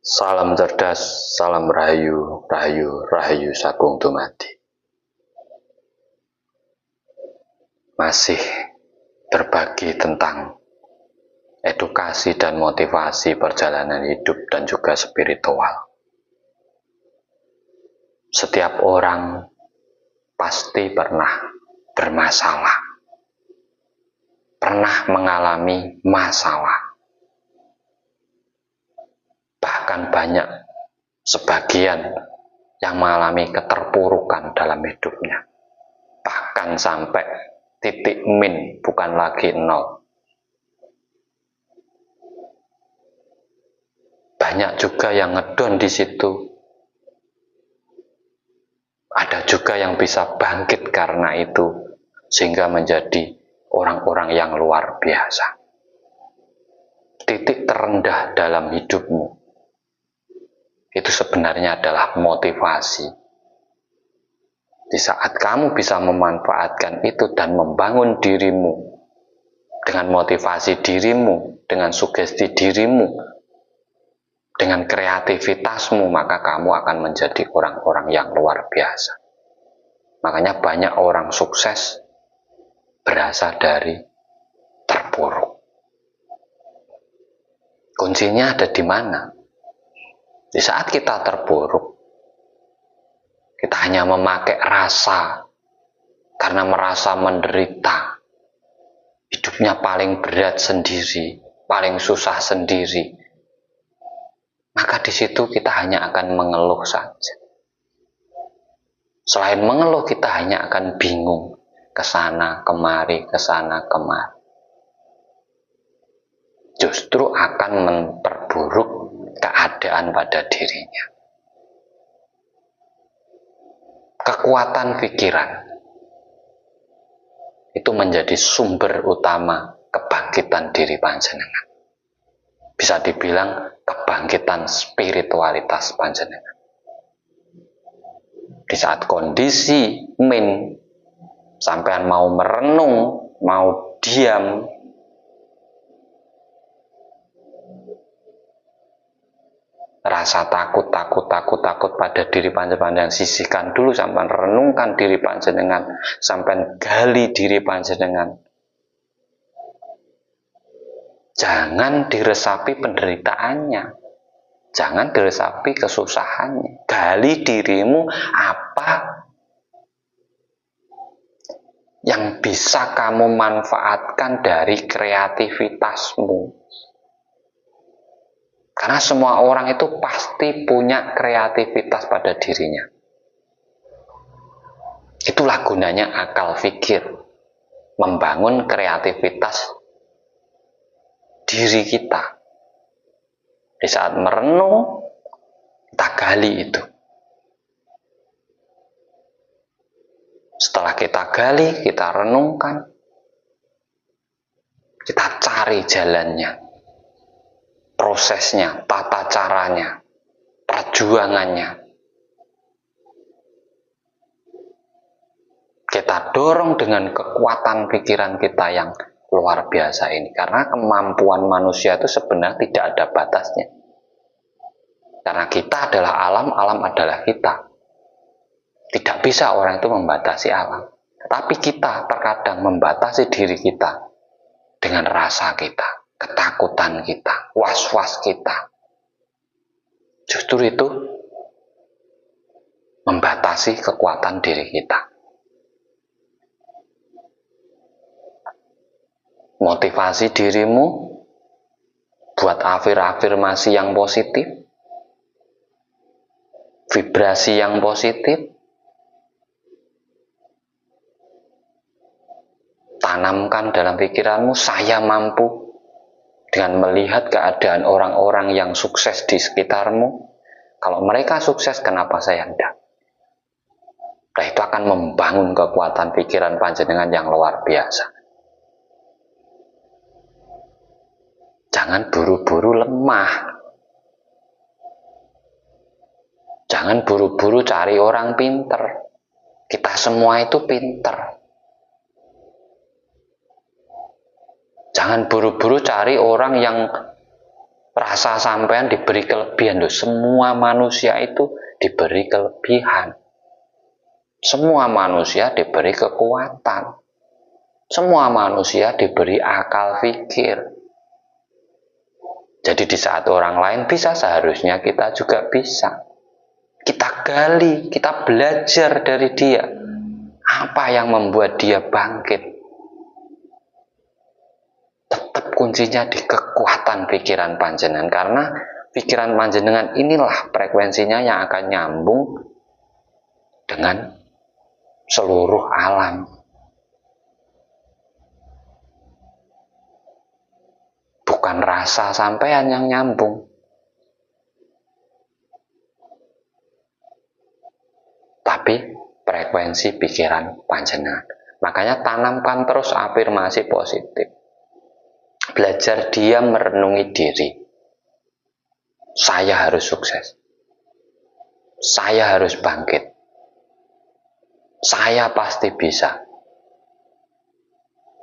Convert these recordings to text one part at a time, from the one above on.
Salam cerdas, salam rahayu, rahayu, rahayu sagung dumadi. Masih berbagi tentang edukasi dan motivasi perjalanan hidup dan juga spiritual. Setiap orang pasti pernah bermasalah, pernah mengalami masalah. Bahkan banyak sebagian yang mengalami keterpurukan dalam hidupnya. Bahkan sampai titik min, bukan lagi nol. Banyak juga yang ngedon di situ. Ada juga yang bisa bangkit karena itu, sehingga menjadi orang-orang yang luar biasa. Titik terendah dalam hidupmu itu sebenarnya adalah motivasi. Di saat kamu bisa memanfaatkan itu dan membangun dirimu dengan motivasi dirimu, dengan sugesti dirimu, dengan kreativitasmu, maka kamu akan menjadi orang-orang yang luar biasa. Makanya banyak orang sukses berasal dari terpuruk. Kuncinya ada di mana? Di saat kita terpuruk, kita hanya memakai rasa karena merasa menderita. Hidupnya paling berat sendiri, paling susah sendiri. Maka di situ kita hanya akan mengeluh saja. Selain mengeluh, kita hanya akan bingung kesana kemari, kesana kemari. Justru akan memperburuk keadaan pada dirinya. Kekuatan pikiran itu menjadi sumber utama kebangkitan diri panjenengan. Bisa dibilang kebangkitan spiritualitas panjenengan. Di saat kondisi min, sampean mau merenung, mau diam, rasa takut pada diri panjenengan sisihkan dulu, sampean renungkan diri panjenengan, sampean gali diri panjenengan. Jangan diresapi penderitaannya, jangan diresapi kesusahannya. Gali dirimu, apa yang bisa kamu manfaatkan dari kreativitasmu. Karena semua orang itu pasti punya kreativitas pada dirinya. Itulah gunanya akal fikir, membangun kreativitas diri kita. Di saat merenung, kita gali itu. Setelah kita gali, kita renungkan, kita cari jalannya, prosesnya, tata caranya, perjuangannya. Kita dorong dengan kekuatan pikiran kita yang luar biasa ini. Karena kemampuan manusia itu sebenarnya tidak ada batasnya. Karena kita adalah alam, alam adalah kita. Tidak bisa orang itu membatasi alam. Tapi kita terkadang membatasi diri kita dengan rasa kita, ketakutan kita, was-was kita. Justru itu membatasi kekuatan diri kita. Motivasi dirimu buat afirmasi yang positif, vibrasi yang positif, tanamkan dalam pikiranmu, saya mampu. Dengan melihat keadaan orang-orang yang sukses di sekitarmu, kalau mereka sukses, kenapa saya tidak? Nah, itu akan membangun kekuatan pikiran panjenengan yang luar biasa. Jangan buru-buru lemah. Jangan buru-buru cari orang pinter. Kita semua itu pinter. Jangan buru-buru cari orang yang Rasa sampean diberi kelebihan loh. Semua manusia itu diberi kelebihan. Semua manusia diberi kekuatan. Semua manusia diberi akal pikir. Jadi di saat orang lain bisa, seharusnya kita juga bisa. Kita gali, kita belajar dari dia. Apa yang membuat dia bangkit? Tetap kuncinya di kekuatan pikiran panjenengan, karena pikiran panjenengan inilah frekuensinya yang akan nyambung dengan seluruh alam. Bukan rasa sampean yang nyambung, tapi frekuensi pikiran panjenengan. Makanya tanamkan terus afirmasi positif. Belajar diam merenungi diri. Saya harus sukses. Saya harus bangkit. Saya pasti bisa.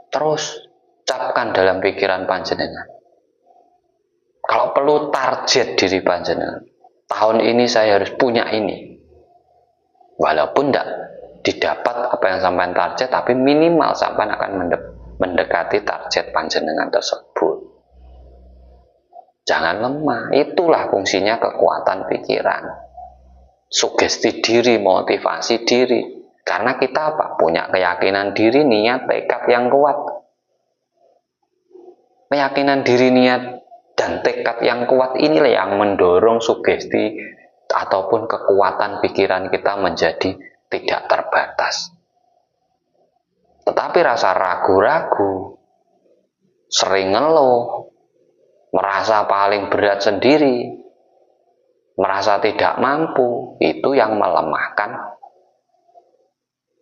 Terus capkan dalam pikiran panjenengan. Kalau perlu target diri panjenengan. Tahun ini saya harus punya ini. Walaupun tidak didapat apa yang sampai target, tapi minimal sampai akan mendekati target panjenengan tersebut. Jangan lemah. Itulah fungsinya kekuatan pikiran. Sugesti diri, motivasi diri. Karena kita punya keyakinan diri, niat, tekad yang kuat. Keyakinan diri, niat, dan tekad yang kuat inilah yang mendorong sugesti ataupun kekuatan pikiran kita menjadi tidak terbatas. Tetapi rasa ragu-ragu, sering ngeluh, merasa paling berat sendiri, merasa tidak mampu, itu yang melemahkan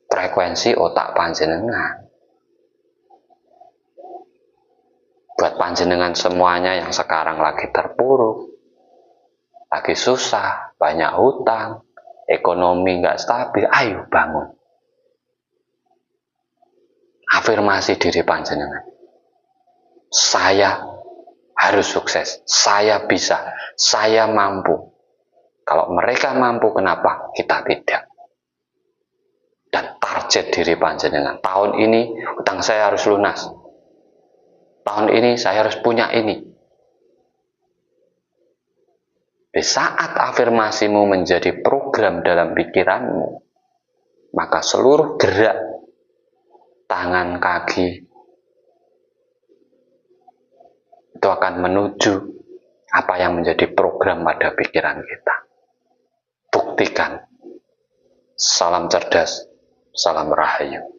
frekuensi otak panjenengan. Buat panjenengan semuanya yang sekarang lagi terpuruk, lagi susah, banyak hutang, ekonomi nggak stabil, ayo bangun. Afirmasi diri panjenengan. Saya harus sukses, saya bisa, saya mampu. Kalau mereka mampu, kenapa kita tidak? Dan target diri panjenengan. Tahun ini hutang saya harus lunas. Tahun ini saya harus punya ini. Di saat afirmasimu menjadi program dalam pikiranmu, maka seluruh gerak tangan, kaki itu akan menuju apa yang menjadi program pada pikiran kita. Buktikan. Salam cerdas, salam rahayu.